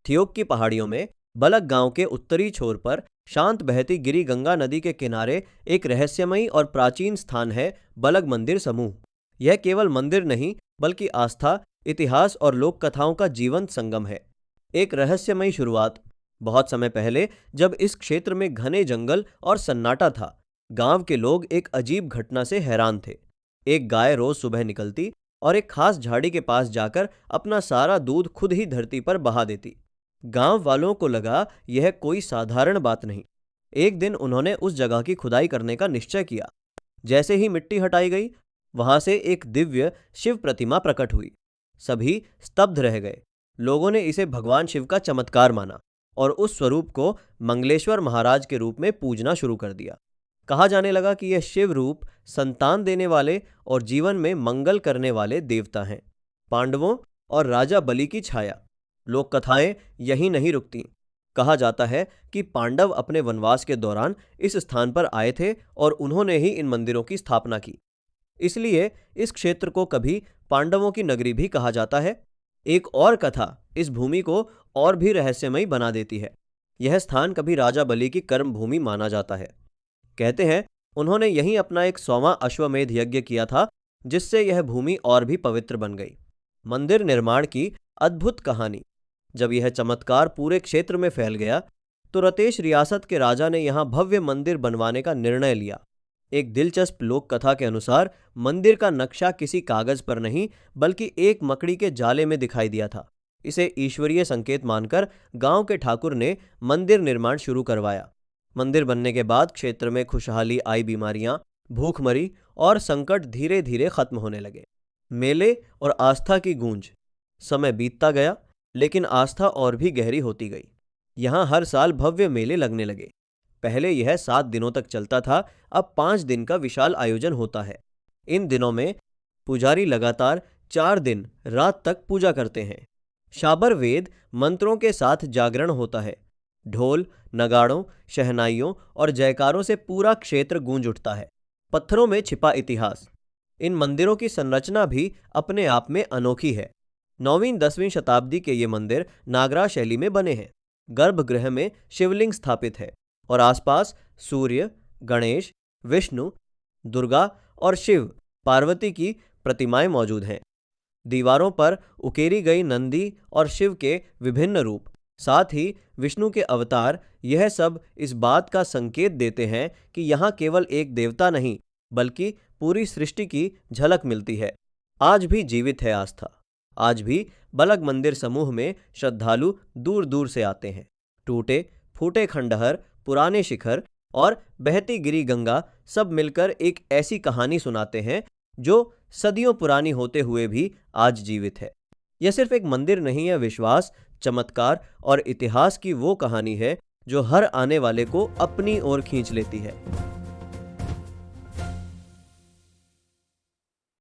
थियोक की पहाड़ियों में बलग गांव के उत्तरी छोर पर शांत बहती गिरी गंगा नदी के किनारे एक रहस्यमयी और प्राचीन स्थान है, बलग मंदिर समूह। यह केवल मंदिर नहीं बल्कि आस्था, इतिहास और लोक कथाओं का जीवंत संगम है। एक रहस्यमयी शुरुआत। बहुत समय पहले जब इस क्षेत्र में घने जंगल और सन्नाटा था, गांव के लोग एक अजीब घटना से हैरान थे। एक गाय रोज सुबह निकलती और एक खास झाड़ी के पास जाकर अपना सारा दूध खुद ही धरती पर बहा देती। गांव वालों को लगा यह कोई साधारण बात नहीं। एक दिन उन्होंने उस जगह की खुदाई करने का निश्चय किया। जैसे ही मिट्टी हटाई गई, वहां से एक दिव्य शिव प्रतिमा प्रकट हुई। सभी स्तब्ध रह गए। लोगों ने इसे भगवान शिव का चमत्कार माना और उस स्वरूप को मंगलेश्वर महाराज के रूप में पूजना शुरू कर दिया। कहा जाने लगा कि यह शिव रूप संतान देने वाले और जीवन में मंगल करने वाले देवता हैं। पांडवों और राजा बलि की छाया। लोक कथाएं यहीं नहीं रुकती। कहा जाता है कि पांडव अपने वनवास के दौरान इस स्थान पर आए थे और उन्होंने ही इन मंदिरों की स्थापना की। इसलिए इस क्षेत्र को कभी पांडवों की नगरी भी कहा जाता है। एक और कथा इस भूमि को और भी रहस्यमयी बना देती है। यह स्थान कभी राजा बलि की कर्म भूमि माना जाता है। कहते हैं उन्होंने यहीं अपना एक 100वां अश्वमेध यज्ञ किया था, जिससे यह भूमि और भी पवित्र बन गई। मंदिर निर्माण की अद्भुत कहानी। जब यह चमत्कार पूरे क्षेत्र में फैल गया तो रतेश रियासत के राजा ने यहाँ भव्य मंदिर बनवाने का निर्णय लिया। एक दिलचस्प लोक कथा के अनुसार मंदिर का नक्शा किसी कागज पर नहीं बल्कि एक मकड़ी के जाले में दिखाई दिया था। इसे ईश्वरीय संकेत मानकर गांव के ठाकुर ने मंदिर निर्माण शुरू करवाया। मंदिर बनने के बाद क्षेत्र में खुशहाली आई, बीमारियां, भूखमरी और संकट धीरे धीरे खत्म होने लगे। मेले और आस्था की गूंज। समय बीतता गया लेकिन आस्था और भी गहरी होती गई। यहाँ हर साल भव्य मेले लगने लगे। पहले यह 7 दिनों तक चलता था, अब 5 दिन का विशाल आयोजन होता है। इन दिनों में पुजारी लगातार 4 दिन रात तक पूजा करते हैं। शाबर वेद मंत्रों के साथ जागरण होता है। ढोल, नगाड़ों, शहनाइयों और जयकारों से पूरा क्षेत्र गूंज उठता है। पत्थरों में छिपा इतिहास। इन मंदिरों की संरचना भी अपने आप में अनोखी है। 9वीं-10वीं शताब्दी के ये मंदिर नागरा शैली में बने हैं। गर्भगृह में शिवलिंग स्थापित है और आसपास सूर्य, गणेश, विष्णु, दुर्गा और शिव पार्वती की प्रतिमाएं मौजूद हैं। दीवारों पर उकेरी गई नंदी और शिव के विभिन्न रूप, साथ ही विष्णु के अवतार, यह सब इस बात का संकेत देते हैं कि यहाँ केवल एक देवता नहीं बल्कि पूरी सृष्टि की झलक मिलती है। आज भी जीवित है आस्था। आज भी बलग मंदिर समूह में श्रद्धालु दूर दूर से आते हैं। टूटे फूटे खंडहर, पुराने शिखर और बहती गिरी गंगा सब मिलकर एक ऐसी कहानी सुनाते हैं जो सदियों पुरानी होते हुए भी आज जीवित है। यह सिर्फ एक मंदिर नहीं है, विश्वास, चमत्कार और इतिहास की वो कहानी है जो हर आने वाले को अपनी ओर खींच लेती है।